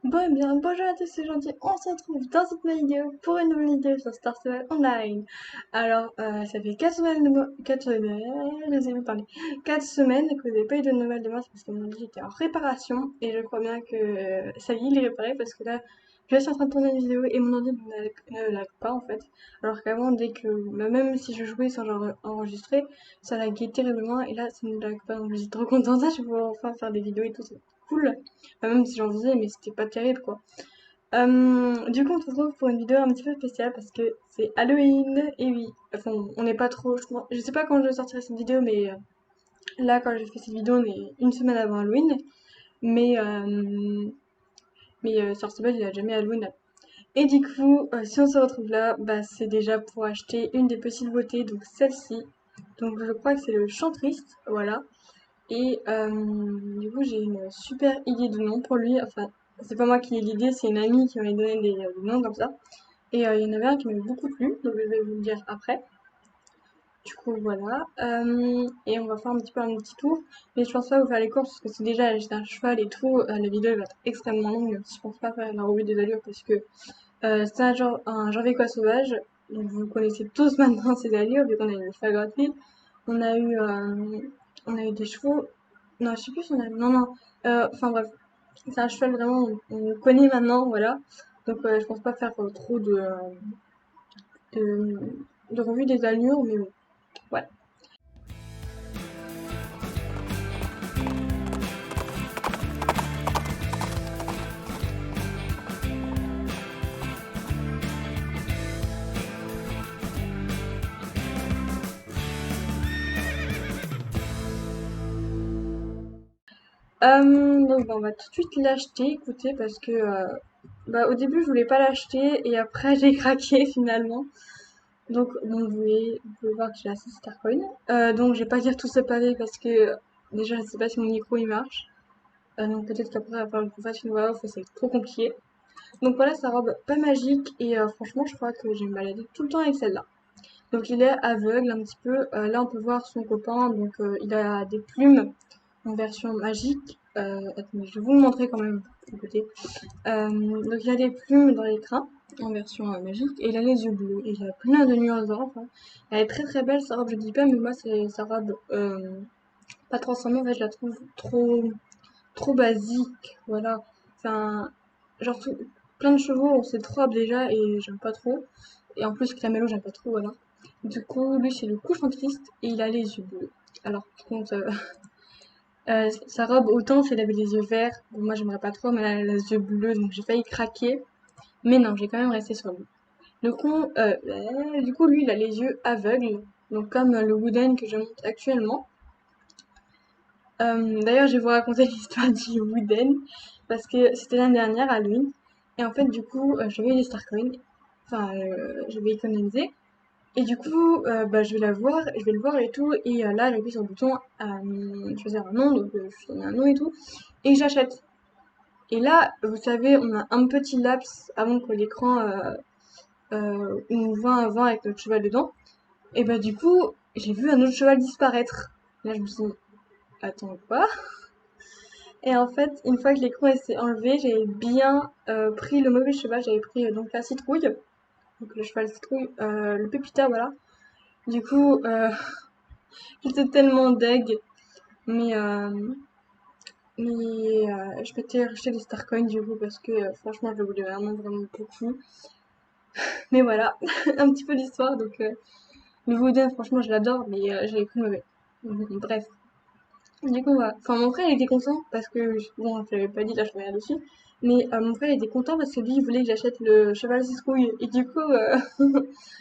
Bon, eh bien, bonjour à tous, c'est Gentil. On se retrouve dans cette nouvelle vidéo pour une nouvelle vidéo sur Star Stable Online. Alors, ça fait 4 semaines, 4 semaines, laissez-moi parler, 4 semaines que vous n'avez pas eu de nouvelles de moi parce que mon lit était en réparation et je crois bien que ça y est, il est réparé parce que là, je suis en train de tourner une vidéo et mon ordi ne lag pas en fait. Alors qu'avant, dès que, bah, même si je jouais sans genre enregistrer, ça laguait terriblement et là, ça ne lag pas donc je suis trop contente. Je vais pouvoir enfin faire des vidéos et tout, c'est cool. Enfin, même si j'en faisais, mais c'était pas terrible quoi. Du coup, on se retrouve pour une vidéo un petit peu spéciale parce que c'est Halloween. Et oui, enfin, on n'est pas trop. Je sais pas quand je sortirai cette vidéo, mais là, quand j'ai fait cette vidéo, on est une semaine avant Halloween. Mais, Sorcier il a jamais Halloween. Et du coup, si on se retrouve là, bah, c'est déjà pour acheter une des petites beautés, donc celle-ci. Donc, je crois que c'est le Chant Triste, voilà. Et du coup, j'ai une super idée de nom pour lui. Enfin, c'est pas moi qui ai l'idée, c'est une amie qui m'a donné des noms comme ça. Et il y en avait un qui m'avait beaucoup plu, donc je vais vous le dire après. Du coup, voilà. Et on va faire un petit peu un petit tour. Mais je pense pas vous faire les courses parce que c'est déjà acheter un cheval et tout. La vidéo elle va être extrêmement longue. Je pense pas faire la revue des allures parce que c'est un Janvier sauvage. Donc vous connaissez tous maintenant ces allures vu qu'on a eu le cheval gratuit. On a eu, on a eu des chevaux. Non, je sais plus si on a. Non, non. Enfin bref, c'est un cheval vraiment, on le connaît maintenant, voilà. Donc je pense pas faire trop de, de revue des allures, mais bon, voilà. Donc bah, on va tout de suite l'acheter, écoutez, parce que bah, au début je voulais pas l'acheter et après j'ai craqué finalement. Donc bon, vous pouvez voir que j'ai assez Starcoin. Donc je vais pas dire tout ce pavé parce que déjà je sais pas si mon micro il marche. Donc peut-être qu'après il va falloir que je fasse une voix off, c'est trop compliqué. Donc voilà sa robe pas magique et franchement je crois que je vais me balader tout le temps avec celle-là. Donc il est aveugle un petit peu. Là on peut voir son copain, donc il a des plumes en version magique. Attendez, je vais vous le montrer quand même de côté. Donc il a des plumes dans les crins en version magique et il a les yeux bleus et il a plein de nuances d'or. Enfin, elle est très très belle sa robe, je dis pas, mais moi c'est sa robe pas transformée. En fait, je la trouve trop basique. Voilà. Enfin, genre plein de chevaux ont cette robe déjà et j'aime pas trop. Et en plus Clamello j'aime pas trop, voilà. Du coup lui c'est le couchant triste et il a les yeux bleus. Alors par contre sa robe, autant si elle avait les yeux verts, bon, moi j'aimerais pas trop, mais elle a les yeux bleus, donc j'ai failli craquer. Mais non, j'ai quand même resté sur lui. Du coup, lui, il a les yeux aveugles, donc comme le Wooden que je monte actuellement. D'ailleurs, je vais vous raconter l'histoire du Wooden, parce que c'était l'année dernière à lui. Et en fait, du coup, j'avais les Starcoins, enfin, j'avais économisé. Et du coup, bah, je vais le voir et tout. Et là, j'appuie sur le bouton choisir un nom, donc je donne un nom et tout. Et j'achète. Et là, vous savez, on a un petit laps avant que l'écran nous voit avant avec notre cheval dedans. Et bah du coup, j'ai vu un autre cheval disparaître. Là, je me suis dit, attends, quoi? Et en fait, une fois que l'écran s'est enlevé, j'avais bien pris le mauvais cheval. J'avais pris donc la citrouille, donc le cheval citrouille, le pépita, voilà. Du coup, j'étais tellement deg. Mais, euh, je m'étais racheté des Starcoins du coup parce que franchement, je le voulais vraiment beaucoup. Mais voilà, un petit peu d'histoire. Donc, le Wooden, franchement, je l'adore, mais j'avais pris le mauvais. Bref. Du coup, voilà. Enfin, mon frère, il était content parce que, bon, je l'avais pas dit, là, je fais rien dessus. Mais mon frère, il était content parce que lui, il voulait que j'achète le cheval citrouille. Et du coup,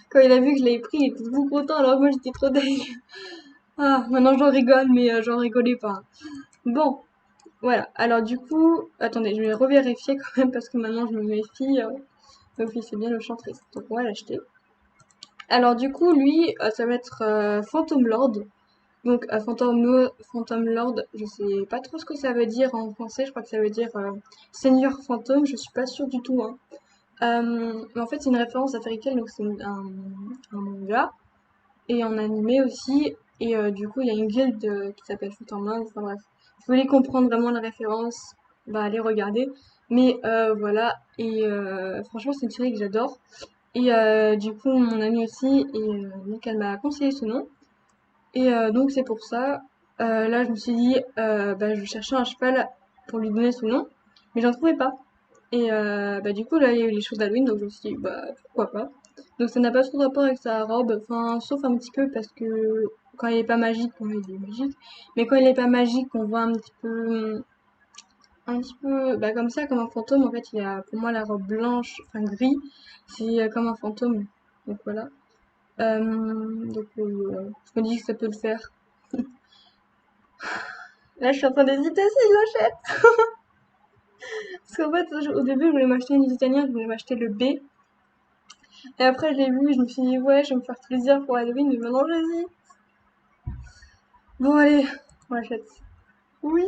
quand il a vu que je l'avais pris, il était tout content, alors moi, j'étais trop deg. Ah, maintenant, j'en rigole, mais j'en rigolais pas. Bon, voilà. Alors, du coup, attendez, je vais revérifier quand même parce que maintenant, je me méfie. Donc, oui, c'est bien le chant triste. Donc, on va l'acheter. Alors du coup, lui, ça va être Phantom Lord. Donc Phantom Lord, je sais pas trop ce que ça veut dire en français. Je crois que ça veut dire Seigneur Fantôme. Je suis pas sûre du tout, hein. Mais en fait, c'est une référence à Fairy Tail, donc c'est un manga et en animé aussi. Et du coup, il y a une guilde qui s'appelle Phantom Lord. Enfin bref, si vous voulez comprendre vraiment la référence, bah allez regarder. Mais voilà, et franchement c'est une série que j'adore. Et du coup mon amie aussi, et donc elle m'a conseillé ce nom. Et donc c'est pour ça, là je me suis dit, bah, je cherchais un cheval pour lui donner ce nom, mais j'en trouvais pas. Et bah, du coup là il y a eu les choses d'Halloween, donc je me suis dit, bah pourquoi pas. Donc ça n'a pas trop de rapport avec sa robe, enfin sauf un petit peu parce que quand il est pas magique, bon là il est magique, mais quand il est pas magique, on voit un petit peu bah, comme ça, comme un fantôme. En fait il a pour moi la robe blanche, enfin gris, c'est comme un fantôme. Donc voilà. Donc je me dis que ça peut le faire. Là, je suis en train d'hésiter si je l'achète. Parce qu'en fait, au début, je voulais m'acheter une italienne, je voulais m'acheter le B. Et après, je l'ai vu, je me suis dit, ouais, je vais me faire plaisir pour Halloween, mais maintenant, j'hésite. Bon, allez, on l'achète. Oui.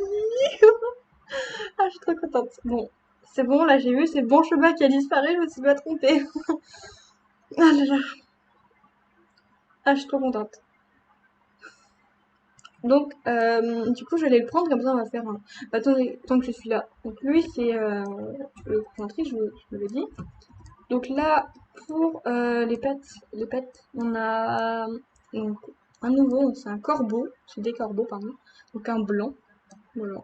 Ah, je suis trop contente. Bon, c'est bon, là, j'ai vu, c'est le bon cheval qui a disparu, je me suis pas trompée. Ah là là. Ah, je suis trop contente. Donc, du coup, je vais le prendre, comme ça, on va faire un... Bah, tant que je suis là. Donc, lui, c'est le country, je vous l'ai dit. Donc là, pour les pets, on a donc, un nouveau, c'est un corbeau, c'est des corbeaux, pardon. Donc un blanc, voilà.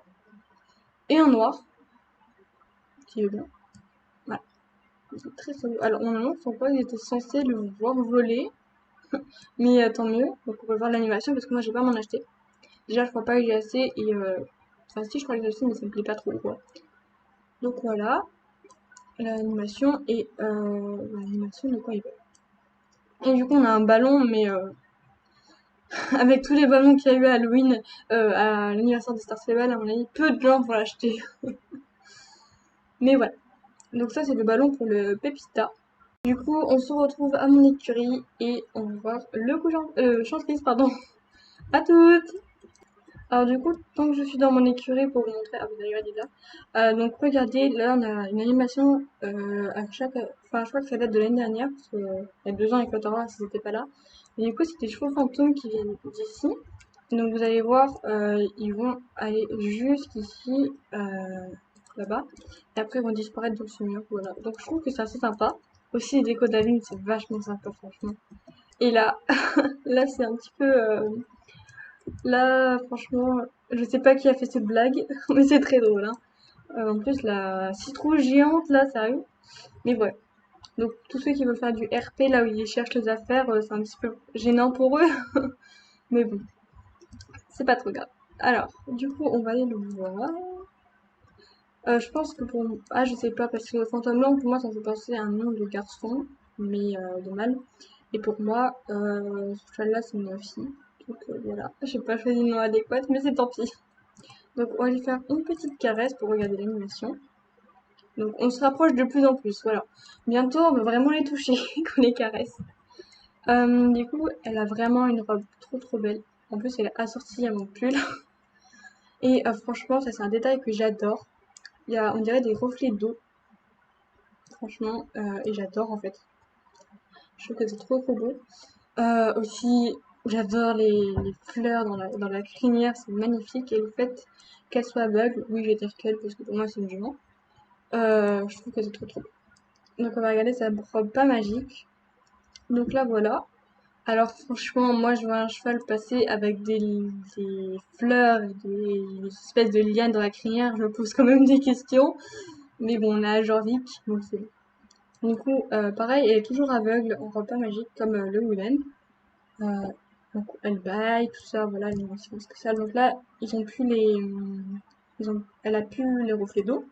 Et un noir, qui est blanc. Voilà, c'est très très beau. Alors normalement, je pense pas qu'ils étaient censés le voir voler, mais tant mieux. Donc on va voir l'animation parce que moi j'ai pas m'en acheter. Déjà, je crois pas que j'ai assez et enfin si, je crois que j'ai assez, mais ça me plaît pas trop quoi. Donc voilà, l'animation et l'animation de quoi il veut. Et du coup, on a un ballon, mais avec tous les ballons qu'il y a eu à Halloween, à l'anniversaire de Star Stable, à mon avis, peu de gens vont l'acheter. Mais voilà. Donc ça, c'est le ballon pour le Pépita. Du coup, on se retrouve à mon écurie et on va voir le couchant, chanteuse, pardon. À toutes! Alors du coup, tant que je suis dans mon écurie pour vous montrer, ah vous avez regardé là. Donc regardez, là on a une animation à chaque, enfin je crois que ça date de l'année dernière, parce que il y a 2 ans avec Cotara, ils n'étaient pas là. Et du coup, c'est des chevaux fantômes qui viennent d'ici. Donc vous allez voir, ils vont aller jusqu'ici, là-bas, et après ils vont disparaître dans ce mur, voilà. Donc je trouve que c'est assez sympa. Aussi les décos d'Halloween, c'est vachement sympa franchement. Et là, là c'est un petit peu, là franchement, je sais pas qui a fait cette blague, mais c'est très drôle, hein. En plus la citrouille géante là, sérieux. Mais ouais. Donc tous ceux qui veulent faire du RP là où ils cherchent les affaires, c'est un petit peu gênant pour eux. Mais bon, c'est pas trop grave. Alors, du coup, on va aller le voir. Je pense que pour... Ah, je sais pas, parce que Fantôme Blanc, pour moi, ça me fait penser à un nom de garçon, mais de mâle. Et pour moi, ce cheval-là, c'est une fille. Donc voilà, j'ai pas choisi le nom adéquat, mais c'est tant pis. Donc on va lui faire une petite caresse pour regarder l'animation. Donc on se rapproche de plus en plus, voilà. Bientôt, on va vraiment les toucher, qu'on les caresse. Du coup, elle a vraiment une robe trop trop belle. En plus, elle est assortie à mon pull. Et franchement, ça c'est un détail que j'adore. Il y a, on dirait des reflets d'eau, franchement, et j'adore en fait. Je trouve que c'est trop trop beau. Aussi, j'adore les fleurs dans la crinière, c'est magnifique. Et le fait qu'elle soit aveugle, oui, je vais dire qu'elle, parce que pour moi c'est une jument. Je trouve que c'est trop trop beau. Donc on va regarder sa robe pas magique. Donc là voilà. Alors franchement, moi je vois un cheval passer avec des fleurs et des espèces de lianes dans la crinière. Je me pose quand même des questions. Mais bon, on a Jorvik, donc c'est bon. Du coup, pareil, elle est toujours aveugle en robe pas magique comme le Woolen. Euh, donc elle baille, tout ça, voilà, l'animation spéciale. Donc là, ils ont plus les, elle a plus les reflets d'eau.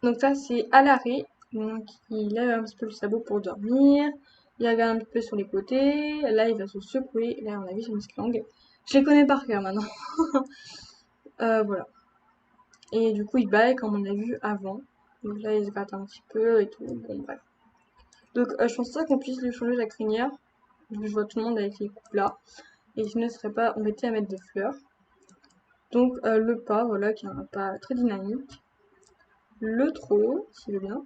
Donc ça, c'est à l'arrêt. Donc il lève un petit peu le sabot pour dormir. Il regarde un petit peu sur les côtés. Là, il va se secouer. Là, on a vu son muscle langue. Je les connais par cœur maintenant. Voilà. Et du coup, il baille comme on a vu avant. Donc là, il se gratte un petit peu et tout. Bon, bref. Donc je pense pas qu'on puisse lui changer la crinière. Je vois tout le monde avec les coupes là. Et je ne serais pas embêtée à mettre des fleurs. Donc le pas, voilà, qui est un pas très dynamique. Le trot, s'il veut bien.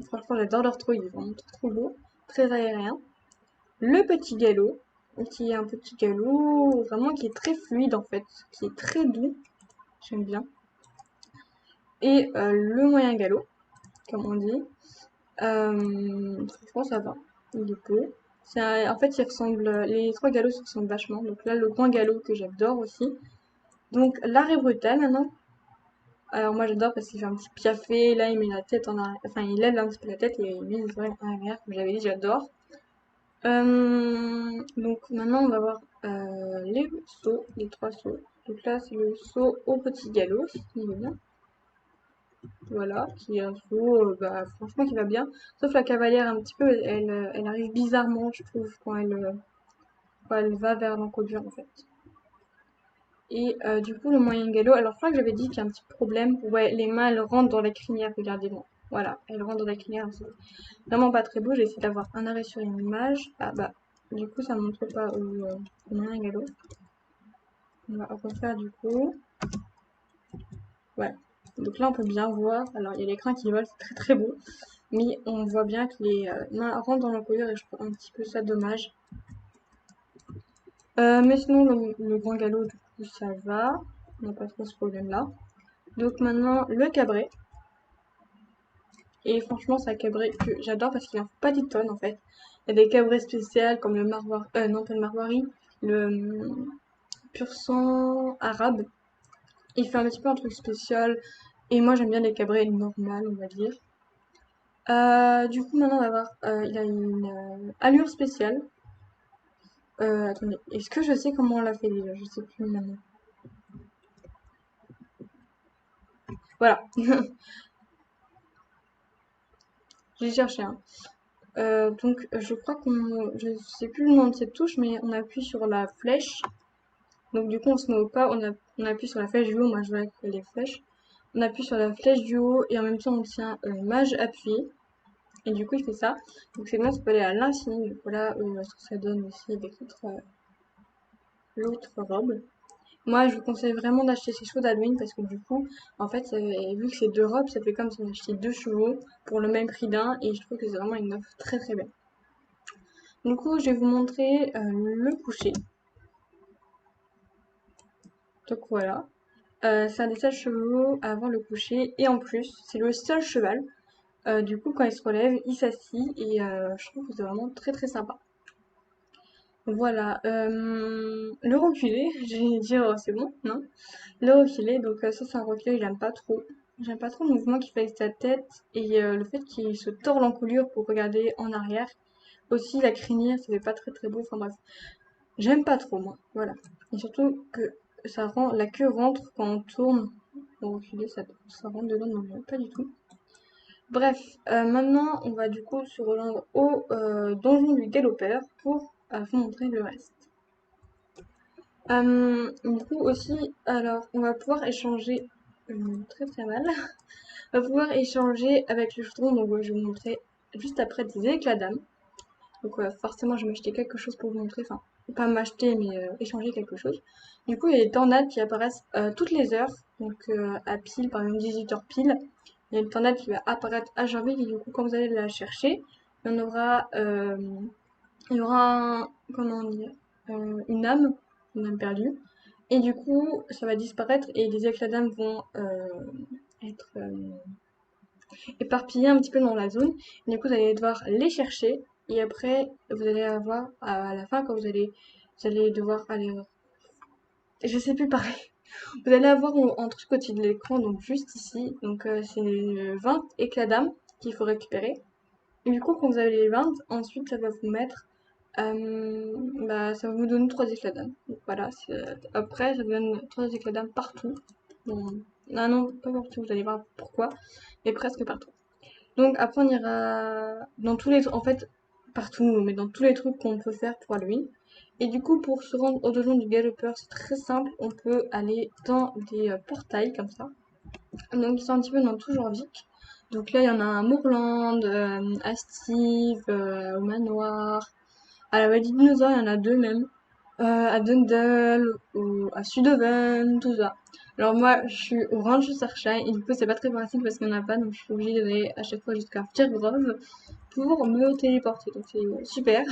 Franchement, j'adore leur trot, il est vraiment trop beau. Très aérien. Le petit galop, qui est un petit galop vraiment qui est très fluide en fait, qui est très doux. J'aime bien. et le moyen galop, comme on dit. Franchement, ça va. Il est beau. En fait, les trois galops se ressemblent vachement. Donc là, le grand galop que j'adore aussi. Donc l'arrêt brutal maintenant. Alors moi j'adore parce qu'il fait un petit piafé, là il met la tête en arrière, enfin il lève un petit peu la tête et il met les oreilles en arrière, comme j'avais dit, j'adore. Donc maintenant on va voir les sauts, les trois sauts. Donc là c'est le saut au petit galop, si tu veux bien. Voilà, qui est un saut, franchement qui va bien. Sauf la cavalière un petit peu, elle arrive bizarrement, je trouve, quand elle va vers l'encodure en fait. Et du coup, le moyen galop, alors je crois que j'avais dit qu'il y a un petit problème. Ouais, les mains, elles rentrent dans la crinière, regardez-moi. Voilà, elles rentrent dans la crinière. C'est vraiment pas très beau. J'ai essayé d'avoir un arrêt sur une image. Ah bah, du coup, ça ne montre pas au moyen galop. On va refaire du coup. Ouais. Donc là, on peut bien voir. Alors, il y a l'écran qui vole, c'est très très beau. Mais on voit bien que les mains rentrent dans l'encodure et je trouve un petit peu ça dommage. Mais sinon, le grand galop, du coup, ça va. On n'a pas trop ce problème-là. Donc maintenant, le cabré. Et franchement, c'est un cabré que j'adore parce qu'il en fait pas des tonnes en fait. Il y a des cabrets spéciaux comme le marwari, non pas le marwari, le pur sang arabe. Il fait un petit peu un truc spécial. Et moi, j'aime bien les cabrets normales, on va dire. Du coup, maintenant, on va voir. Il a une allure spéciale. Attendez, est-ce que je sais comment on l'a fait déjà? Je sais plus maintenant. Voilà, j'ai cherché. Hein. Donc, je crois je sais plus le nom de cette touche, mais on appuie sur la flèche. Donc, du coup, on se met au pas, on appuie sur la flèche du haut. Moi, je joue avec les flèches. On appuie sur la flèche du haut et en même temps, on tient mage appuyé. Et du coup, il fait ça. Donc, c'est bien, ça peut aller à l'infini. Donc, voilà ce que ça donne aussi avec l'autre robe. Moi, je vous conseille vraiment d'acheter ces chevaux d'Halloween parce que du coup, en fait, vu que c'est deux robes, ça fait comme si on achetait deux chevaux pour le même prix d'un et je trouve que c'est vraiment une offre très très belle. Du coup, je vais vous montrer le coucher. Donc voilà. C'est un des seuls chevaux avant le coucher et en plus, c'est le seul cheval. Du coup, quand il se relève, il s'assit et je trouve que c'est vraiment très très sympa. Voilà. Le reculé, j'ai dire c'est bon, non? Le reculé, donc ça c'est un reculé que j'aime pas trop. J'aime pas trop le mouvement qu'il fait avec sa tête et le fait qu'il se tord l'encolure pour regarder en arrière. Aussi la crinière, ça fait pas très très beau. Enfin bref, j'aime pas trop moi. Voilà. Et surtout que ça rend la queue rentre quand on tourne. Au reculé, ça rentre dedans, non, pas du tout. Bref, maintenant on va du coup se rejoindre au donjon du galopeur pour vous montrer le reste. Du coup aussi, alors on va pouvoir échanger très très mal. On va pouvoir échanger avec le chaudron, donc je vais vous montrer juste après des éclats d'âme. Donc forcément je vais m'acheter quelque chose pour vous montrer, enfin pas m'acheter mais échanger quelque chose. Du coup il y a des tornades qui apparaissent toutes les heures, donc à pile, par exemple 18h pile. Il y a une tornade qui va apparaître à Jarvik et du coup quand vous allez la chercher, il y aura comment dire, une âme perdue. Et du coup, ça va disparaître et les éclats d'âme vont être éparpillés un petit peu dans la zone. Et du coup, vous allez devoir les chercher. Et après, vous allez avoir, à la fin, quand vous allez devoir aller, je sais plus pareil. Vous allez avoir un truc au-dessus de l'écran, donc juste ici. Donc c'est 20 éclats d'âme qu'il faut récupérer. Et du coup, quand vous avez les 20, ensuite, ça va vous mettre ça va vous donner 3 éclats d'âme. Donc voilà, après ça vous donne 3 éclats d'âme partout. Bon, ah non, pas partout, vous allez voir pourquoi, mais presque partout. Donc après on ira dans tous les en fait partout, mais dans tous les trucs qu'on peut faire pour Halloween. Et du coup pour se rendre au donjon du galopeur, c'est très simple, on peut aller dans des portails comme ça. Donc ils sont un petit peu dans tout Jorvik. Donc là il y en a un Moorland, à Steve, au manoir, à la Vallée des Dinosaures, il y en a deux même. À Dundle ou à Sudoven, tout ça. Alors moi, je suis au Ranch Surshine et du coup, c'est pas très pratique parce qu'il n'y en a pas, donc je suis obligée d'aller à chaque fois jusqu'à Firgrove pour me téléporter. Donc c'est super.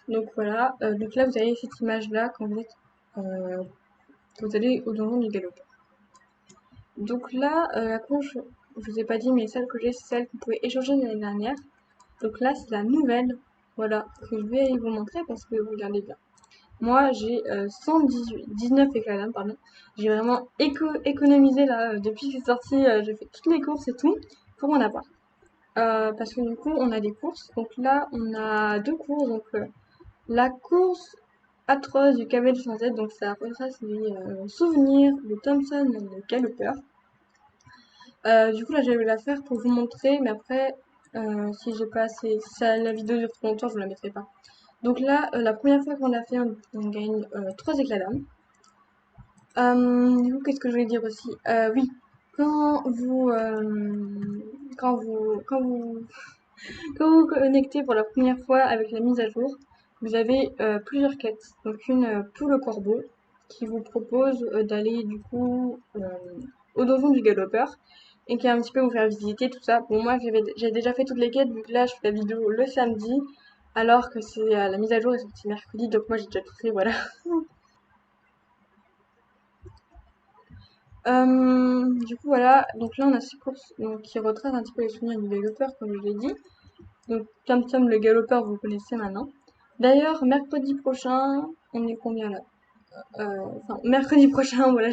Donc voilà. Donc là, vous avez cette image-là quand vous êtes, quand vous allez au donjon du galop. Donc là, la course, je vous ai pas dit, mais celle que j'ai, c'est celle qu'on pouvait échanger l'année dernière. Donc là, c'est la nouvelle, voilà, que je vais vous montrer parce que regardez bien. Moi, j'ai 19 éclats d'âme, pardon. J'ai vraiment économisé là, depuis que c'est sorti, j'ai fait toutes les courses et tout pour en avoir. Parce que du coup, on a des courses. Donc là, on a deux courses. Donc la course atroce du cavalier sans tête, donc ça retrace les souvenirs de Thompson le Galloper. Du coup, là, je vais la faire pour vous montrer, mais après, si j'ai pas assez, si la vidéo dure trop longtemps, je vous la mettrai pas. Donc là, la première fois qu'on l'a fait, on gagne 3 éclats d'âme. Du coup, qu'est-ce que je voulais dire aussi? Oui, quand vous, quand vous, quand vous, quand vous vous connectez pour la première fois avec la mise à jour, vous avez plusieurs quêtes. Donc une pour le corbeau, qui vous propose d'aller du coup au donjon du galopeur et qui va un petit peu vous faire visiter tout ça. Bon, moi j'ai déjà fait toutes les quêtes, vu que là je fais la vidéo le samedi, alors que c'est la mise à jour est sortie mercredi, donc moi j'ai déjà tout fait, voilà. Du coup voilà, donc là on a ces courses donc, qui retracent un petit peu les souvenirs du galopeur comme je l'ai dit. Donc Tom le galopeur vous connaissez maintenant. D'ailleurs mercredi prochain, on est combien là? Enfin mercredi prochain voilà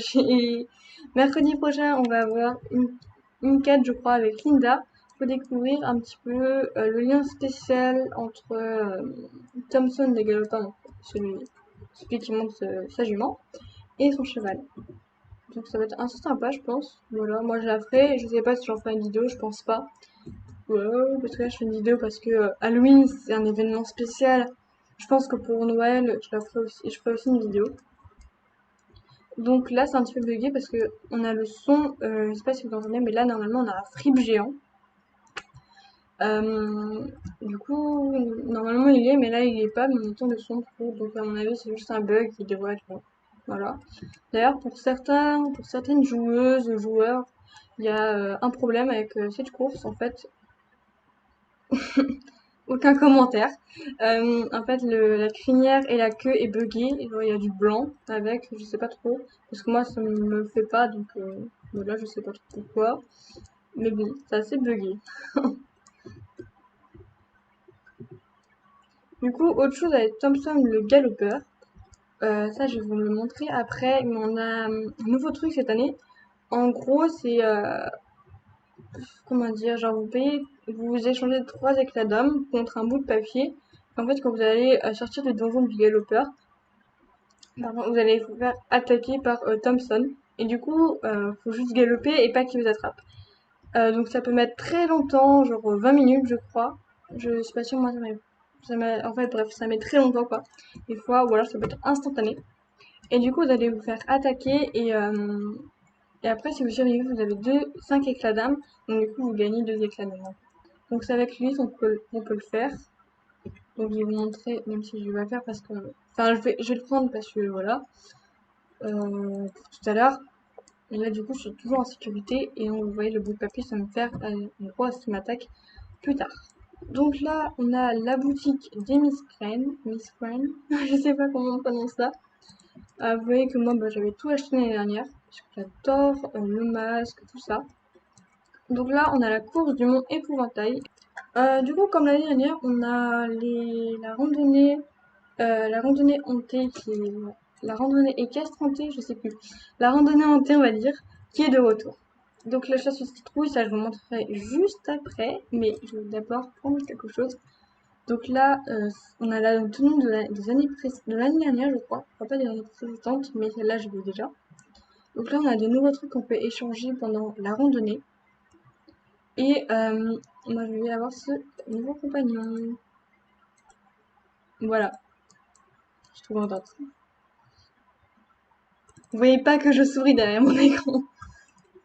mercredi prochain on va avoir une quête je crois avec Linda pour découvrir un petit peu le lien spécial entre Thompson le galopeur, donc celui qui monte sa jument, et son cheval. Donc ça va être assez sympa, je pense. Voilà, moi je la ferai. Je sais pas si j'en ferai une vidéo, je pense pas. Ouais, parce que là je fais une vidéo parce que Halloween c'est un événement spécial. Je pense que pour Noël, je ferai aussi une vidéo. Donc là c'est un petit peu bugué parce que on a le son, je sais pas si vous entendez, mais là normalement on a un frip géant. Du coup, normalement il est, mais là il est pas, mais on entend le son trop. Donc à mon avis c'est juste un bug qui devrait être bon. Voilà. D'ailleurs, pour certaines joueuses, joueurs, il y a un problème avec cette course. En fait, aucun commentaire. En fait, la crinière et la queue est buggée. Et genre, il y a du blanc avec, je sais pas trop. Parce que moi, ça me fait pas, donc là, je sais pas trop pourquoi. Mais bon, c'est assez buggé. Du coup, autre chose avec Thompson le galopeur. Ça, je vais vous le montrer après. Mais on a un nouveau truc cette année. En gros, c'est comment dire, genre vous échangez 3 éclats d'âme contre un bout de papier. En fait, quand vous allez sortir du donjon du galopeur, pardon, vous allez vous faire attaquer par Thompson. Et du coup, faut juste galoper et pas qu'il vous attrape. Donc ça peut mettre très longtemps, genre 20 minutes je crois. Je suis pas sûre, moi en fait bref, ça met très longtemps quoi. Des fois, ou alors ça peut être instantané. Et du coup, vous allez vous faire attaquer et après, si vous survivez, vous avez 5 éclats d'âme. Donc du coup, vous gagnez 2 éclats d'âme. Donc c'est avec lui qu'on peut le faire. Donc je vais vous montrer, même si je vais pas le faire parce que... Enfin, je vais le prendre parce que voilà. Pour tout à l'heure. Et là, du coup, je suis toujours en sécurité. Et donc, vous voyez, le bout de papier, ça me fait une grosse qui m'attaque plus tard. Donc là, on a la boutique des Miss Crane. Miss Crane, je sais pas comment on prononce ça. Vous voyez que moi, bah, j'avais tout acheté l'année dernière. Parce que j'adore le masque, tout ça. Donc là, on a la course du mont Épouvantail. Du coup, comme l'année dernière, on a la randonnée hantée la randonnée équestre hantée, je sais plus. La randonnée hantée, on va dire, qui est de retour. Donc la chasse aux citrouilles, ça je vous montrerai juste après, mais je vais d'abord prendre quelque chose. Donc là, on a la tenue de l'année dernière, je crois pas de l'année précédente, mais celle-là je l'ai déjà. Donc là, on a de nouveaux trucs qu'on peut échanger pendant la randonnée. Et moi je vais avoir ce nouveau compagnon. Voilà, je suis trop contente. Vous voyez pas que je souris derrière mon écran.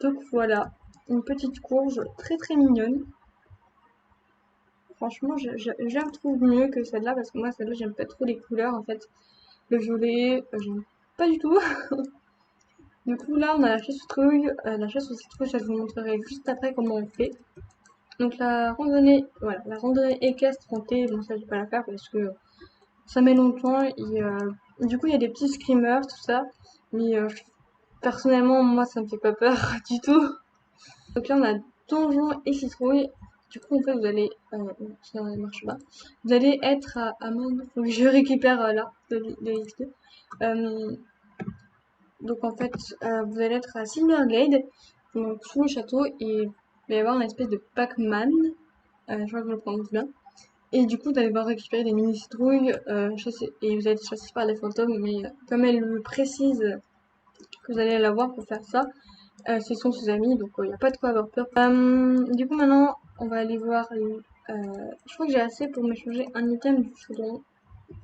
Donc voilà, une petite courge très très mignonne. Franchement, je la trouve mieux que celle-là parce que moi celle-là j'aime pas trop les couleurs en fait. Le violet, j'aime pas du tout. Du coup là on a la chasse aux citrouilles. La chasse aux citrouilles, je vous montrerai juste après comment on fait. Donc la randonnée, voilà, la randonnée équestre montée, bon ça je vais pas la faire parce que ça met longtemps et du coup il y a des petits screamers, tout ça. Mais personnellement, moi, ça me fait pas peur du tout. Donc là, on a donjon et citrouille. Du coup, en fait, vous allez, ça marche pas. Vous allez être à main. Faut que je récupère là de l'XP. Donc en fait, vous allez être à Silverglade, donc sous le château, et il va y avoir une espèce de Pac-Man. Je crois que je le prononce bien. Et du coup, vous allez devoir récupérer des mini citrouilles, et vous allez être chassé par les fantômes. Mais comme elle le précise que vous allez l'avoir pour faire ça, ce sont ses amis, donc il n'y a pas de quoi avoir peur. Du coup, maintenant, on va aller voir. Je crois que j'ai assez pour m'échanger un item du chaudron.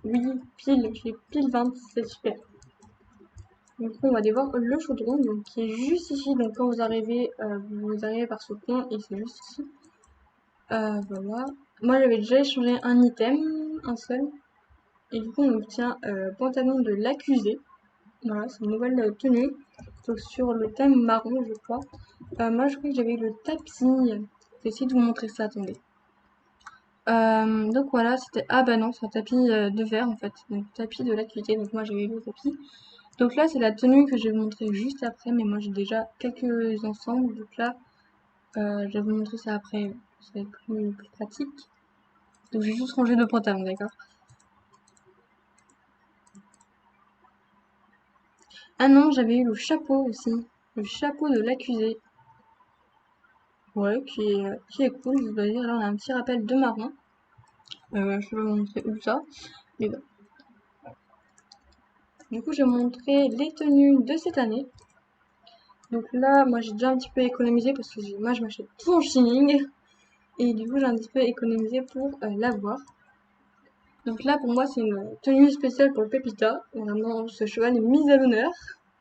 Oui, pile, j'ai pile 20, c'est super. Du coup, on va aller voir le chaudron, donc qui est juste ici. Donc quand vous arrivez par ce pont et c'est juste ici. Voilà. Moi, j'avais déjà échangé un item, un seul. Et du coup, on obtient pantalon de l'accusé. Voilà, c'est une nouvelle tenue. Donc sur le thème marron, je crois. Moi, je crois que j'avais eu le tapis. Je vais essayer de vous montrer ça, attendez. Donc voilà, c'était... Ah bah non, c'est un tapis de verre en fait. Donc tapis de l'accusé. Donc moi, j'avais eu le tapis. Donc là, c'est la tenue que je vais vous montrer juste après, mais moi j'ai déjà quelques ensembles, donc là, je vais vous montrer ça après, ça va être plus pratique. Donc j'ai juste rangé 2 pantalons, d'accord? Ah non, j'avais eu le chapeau aussi, le chapeau de l'accusé. Ouais, qui est cool, je dois dire, là on a un petit rappel de marron. Je vais vous montrer où ça, mais bon. Du coup, je vais vous montrer les tenues de cette année. Donc là, moi j'ai déjà un petit peu économisé parce que moi je m'achète tout en Shein. Et du coup, j'ai un petit peu économisé pour l'avoir. Donc là, pour moi, c'est une tenue spéciale pour le Pépita. Vraiment, ce cheval est mis à l'honneur.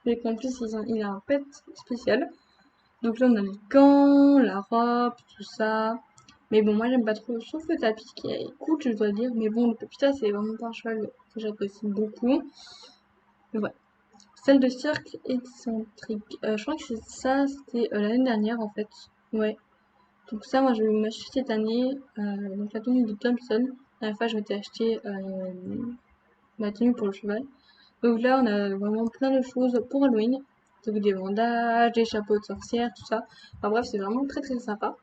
Et qu'en plus, il a un pet spécial. Donc là, on a les gants, la robe, tout ça. Mais bon, moi, j'aime pas trop, sauf le tapis qui est cool, je dois dire. Mais bon, le Pépita, c'est vraiment pas un cheval que j'apprécie beaucoup. Mais ouais. Celle de cirque excentrique. Je crois que c'est ça, c'était l'année dernière, en fait. Ouais. Donc ça, moi, je vais m'acheter cette année. Donc la tenue de Thompson. La dernière fois, je m'étais acheté ma tenue pour le cheval. Donc là, on a vraiment plein de choses pour Halloween. Donc des bandages, des chapeaux de sorcière, tout ça. Enfin bref, c'est vraiment très très sympa.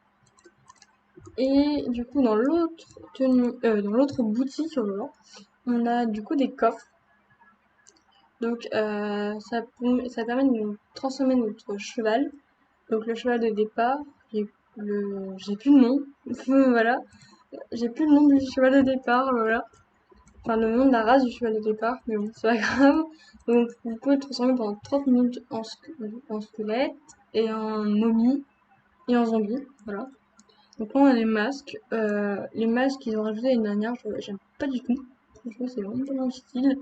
Et du coup, dans l'autre tenue, dans l'autre boutique, voilà, on a du coup des coffres. Donc ça permet de transformer notre cheval. Donc le cheval de départ, j'ai plus le nom. Voilà. J'ai plus le nom du cheval de départ, voilà. Enfin, le nom de la race du cheval de départ, mais bon, c'est pas grave. Donc, vous pouvez le transformer pendant 30 minutes en squelette, et en momie, et en zombie, voilà. Donc là, on a les masques. Les masques qu'ils ont rajouté l'année dernière, j'aime pas du tout. Franchement, c'est vraiment pas mon style.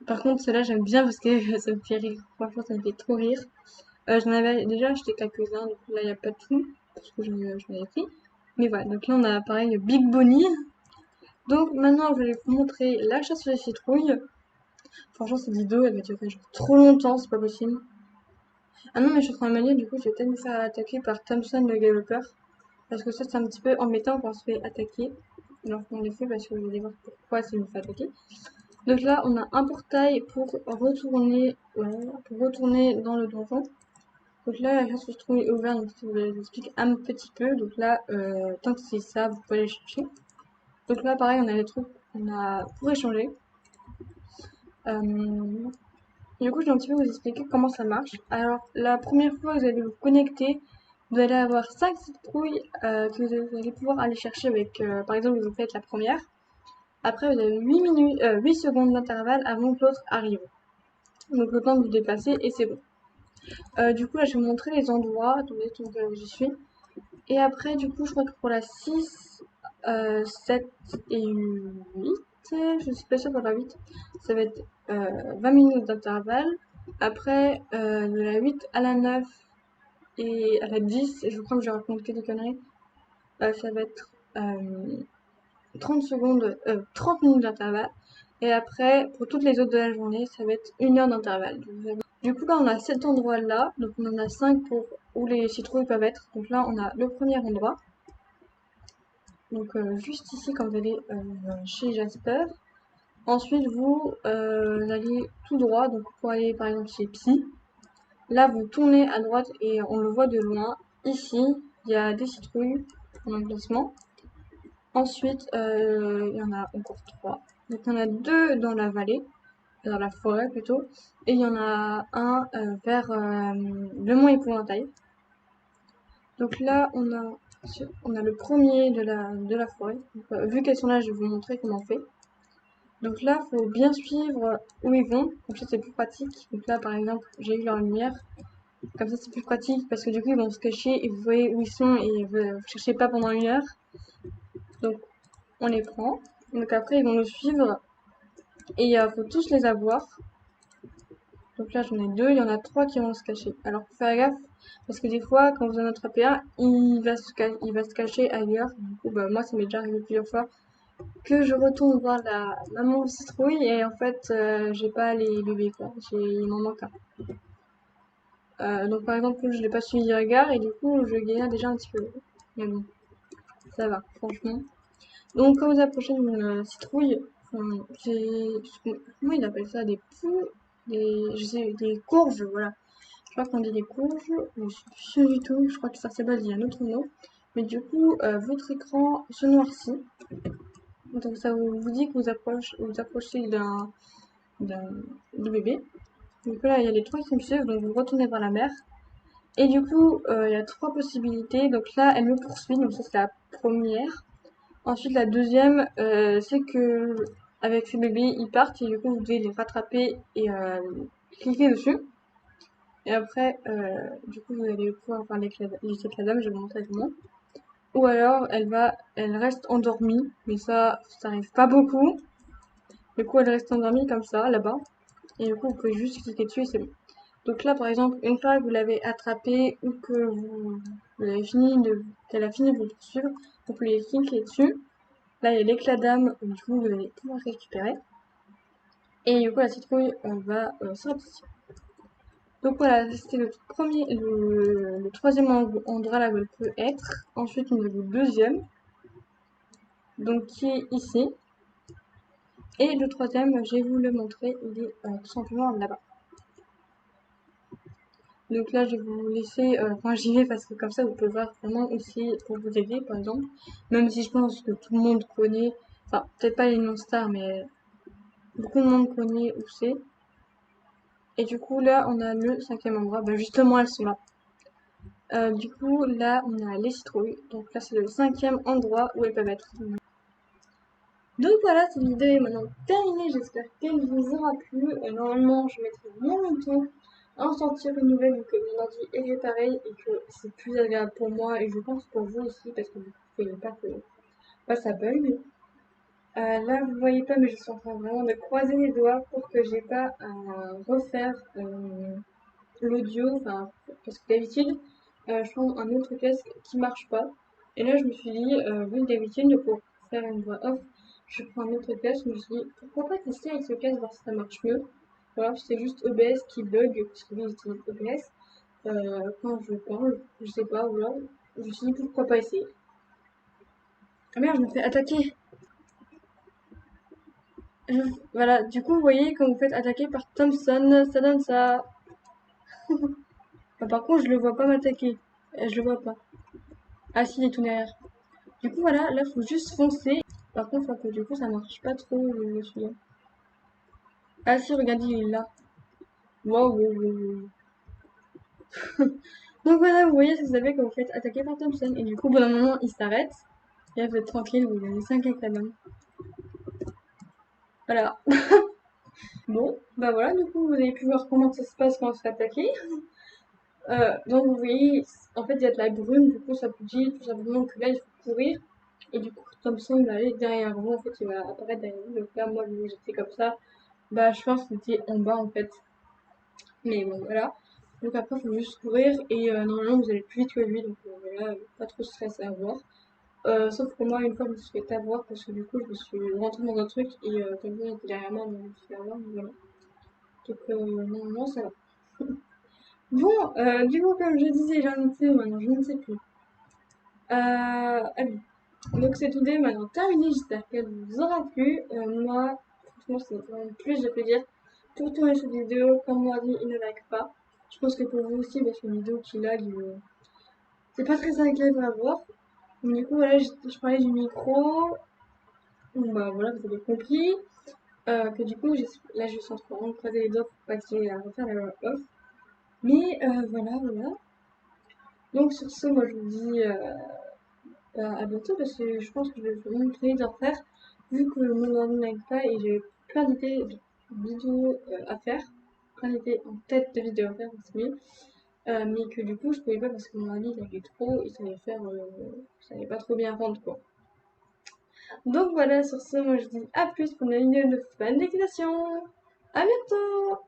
Par contre, ceux-là, j'aime bien parce que ça me fait rire. Franchement, ça me fait trop rire. J'en avais déjà acheté quelques-uns, donc là, il n'y a pas tout, parce que j'en avais pris. Mais voilà, donc là, on a pareil Big Bonnie. Donc maintenant, je vais vous montrer la chasse aux citrouilles. Franchement, cette vidéo, elle va durer genre trop longtemps, c'est pas possible. Ah non, mais je suis en train de me dire, du coup, je vais peut-être me faire attaquer par Thompson le développeur. Parce que ça, c'est un petit peu embêtant quand on se fait attaquer. Alors qu'on le fait, parce que vous allez voir pourquoi c'est me fait attaquer. Donc là, on a un portail pour retourner, dans le donjon. Donc là, la chasse aux citrouilles est ouverte, donc je vous explique un petit peu. Donc là, tant que c'est ça, vous pouvez aller chercher. Donc là, pareil, on a les trucs qu'on a pour échanger. Du coup, je vais un petit peu vous expliquer comment ça marche. Alors, la première fois que vous allez vous connecter, vous allez avoir 5 citrouilles que vous allez pouvoir aller chercher avec, par exemple, vous faites la première. Après, vous avez 8 secondes d'intervalle avant que l'autre arrive. Donc, le temps de vous déplacer et c'est bon. Du coup, là, je vais vous montrer les endroits. Attendez, donc j'y suis. Et après, du coup, je crois que pour la 6, 7 et 8, je suis pas sûre pour la 8, ça va être 20 minutes d'intervalle. Après, de la 8 à la 9 et à la 10, je crois que je raconte que des conneries, ça va être 30 secondes, 30 minutes d'intervalle. Et après, pour toutes les autres de la journée, ça va être 1 heure d'intervalle. Du coup, là, on a cet endroit-là. Donc, on en a 5 pour où les citrouilles peuvent être. Donc là, on a le premier endroit. Donc, juste ici, quand vous allez chez Jasper. Ensuite, vous allez tout droit. Donc, pour aller, par exemple, chez Psy. là vous tournez à droite et on le voit de loin. Ici, il y a des citrouilles en emplacement. Ensuite, il y en a encore 3. Donc il y en a 2 dans la vallée, dans la forêt plutôt, et il y en a un vers le mont Épouvantail. Donc là, on a le premier de la forêt. Donc, vu qu'elles sont là, je vais vous montrer comment on fait. Donc là, faut bien suivre où ils vont, comme ça c'est plus pratique. Donc là, par exemple, j'ai eu leur lumière. Comme ça, c'est plus pratique parce que du coup, ils vont se cacher et vous voyez où ils sont et vous cherchez pas pendant 1 heure. Donc, on les prend. Donc après, ils vont nous suivre et il faut tous les avoir. Donc là, j'en ai 2, il y en a 3 qui vont se cacher. Alors, faut faire gaffe parce que des fois, quand vous en attrapez un, il va se cacher ailleurs. Du coup, bah, moi, ça m'est déjà arrivé plusieurs fois que je retourne voir la maman citrouille et en fait, j'ai pas les bébés, quoi. Il m'en manque un. Donc par exemple, je l'ai pas suivi du regard et du coup, je galère déjà un petit peu. Mais bon, ça va, franchement. Donc quand vous approchez d'une citrouille, comment il appelle ça, des poux, des courges, voilà. Je crois qu'on dit des courges, mais je suis plus sûre du tout. Je crois que ça s'appelle, il y a un autre nom. Mais du coup, votre écran se noircit. Donc ça vous dit que vous approchez du bébé. Donc là, il y a les 3 qui me suivent, donc vous retournez vers la mer. Et du coup, il y a 3 possibilités. Donc là, elle me poursuit, donc ça c'est la première. Ensuite, la deuxième, c'est que avec ces bébés, ils partent et du coup, vous devez les rattraper et cliquer dessus. Et après, du coup, vous allez pouvoir voir les dames, je vais vous montrer comment. Ou alors, elle reste endormie, mais ça arrive pas beaucoup. Du coup, elle reste endormie comme ça, là-bas. Et du coup, vous pouvez juste cliquer dessus et c'est bon. Donc là, par exemple, une fois que vous l'avez attrapé ou que qu'elle a fini de vous poursuivre, vous pouvez cliquer dessus. Là, il y a l'éclat d'âme, du coup, vous allez pouvoir récupérer. Et du coup, la citrouille va sortir. Donc voilà, c'était le troisième endroit là où elle peut être. Ensuite, on a le deuxième, donc qui est ici. Et le troisième, je vais vous le montrer, il est tout simplement là-bas. Donc là, je vais vous laisser, j'y vais parce que comme ça, vous pouvez voir vraiment aussi pour vous aider, par exemple. Même si je pense que tout le monde connaît, enfin, peut-être pas les non-stars, mais beaucoup de monde connaît où c'est. Et du coup, là, on a le 5e endroit. Ben, justement, elles sont là. Du coup, là, on a les citrouilles. Donc là, c'est le 5e endroit où elles peuvent être. Donc voilà, cette vidéo est maintenant terminée. J'espère qu'elle vous aura plu. Normalement, je mettrai moins longtemps à en sortir une nouvelle vu que mon ordi est réparé et que c'est plus agréable pour moi et je pense pour vous aussi parce que vous ne voyez pas que ça bug. Là, vous voyez pas, mais je suis en train vraiment de croiser les doigts pour que j'ai pas à refaire l'audio, enfin, parce que d'habitude, je prends un autre casque qui marche pas. Et là, je me suis dit, vu que d'habitude, pour faire une voix off, je prends un autre casque, je me suis dit, pourquoi pas tester avec ce casque, voir si ça marche mieux. Voilà, c'est juste OBS qui bug, parce que lui, j'utilise OBS, quand je parle, je sais pas, voilà. Je me suis dit, pourquoi pas essayer. Ah merde, je me fais attaquer. Voilà, du coup, vous voyez, quand vous faites attaquer par Thompson, ça donne ça. Bah, par contre, je le vois pas m'attaquer. Je le vois pas. Ah si, il est tout derrière. Du coup, voilà, là, faut juste foncer. Par contre, que du coup, ça marche pas trop, celui-là. Ah si, regardez, il est là. Wow, wow, wow, wow. Donc voilà, vous voyez, ça savez quand vous faites attaquer par Thompson. Et du coup, au bout d'un moment, il s'arrête. Et là, vous êtes tranquille, vous avez 5 avec la main. Voilà. Bon, bah voilà, du coup, vous avez pu voir comment ça se passe quand on se fait attaquer. Donc, vous voyez, en fait, il y a de la brume, du coup, ça vous dit tout simplement que là, il faut courir. Et du coup, Thompson va aller derrière vous, en fait, il va apparaître derrière vous. Donc là, moi, j'étais comme ça. Bah, je pense que c'était en bas, en fait. Mais bon, voilà. Donc après, il faut juste courir et normalement, vous allez plus vite que lui. Donc voilà, pas trop de stress à avoir. Sauf que moi, une fois, je me suis fait avoir parce que du coup, je me suis rentrée dans un truc et quelqu'un était derrière moi, donc je me suis fait avoir. Donc voilà. Donc normalement, ça va. Bon, du coup, comme je disais, j'en ai fait, maintenant, je ne sais plus. Allez. Donc cette vidéo est maintenant terminée, j'espère qu'elle vous aura plu. Moi, franchement, c'est vraiment plus de plaisir pour tourner cette vidéo. Comme moi dit, il ne like pas. Je pense que pour vous aussi, parce qu'une vidéo qui lag, c'est pas très agréable à voir. Donc, du coup, voilà, je parlais du micro. Bon, bah voilà, vous avez compris. Que du coup, là, je suis en train de croiser les doigts pour pas qu'il y ait à refaire la off. Mais voilà, voilà. Donc sur ce, moi je vous dis à bientôt parce que je pense que je vais vraiment très d'en faire vu que mon ordi n'arrive pas et j'ai plein d'idées de vidéos à faire, plein d'idées en tête de vidéos à faire aussi, mais que du coup je pouvais pas parce que mon ordi il avait trop et ça allait pas trop bien rendre quoi. Donc voilà, sur ce, moi je vous dis à plus pour une vidéo de fan d'excitation. À bientôt!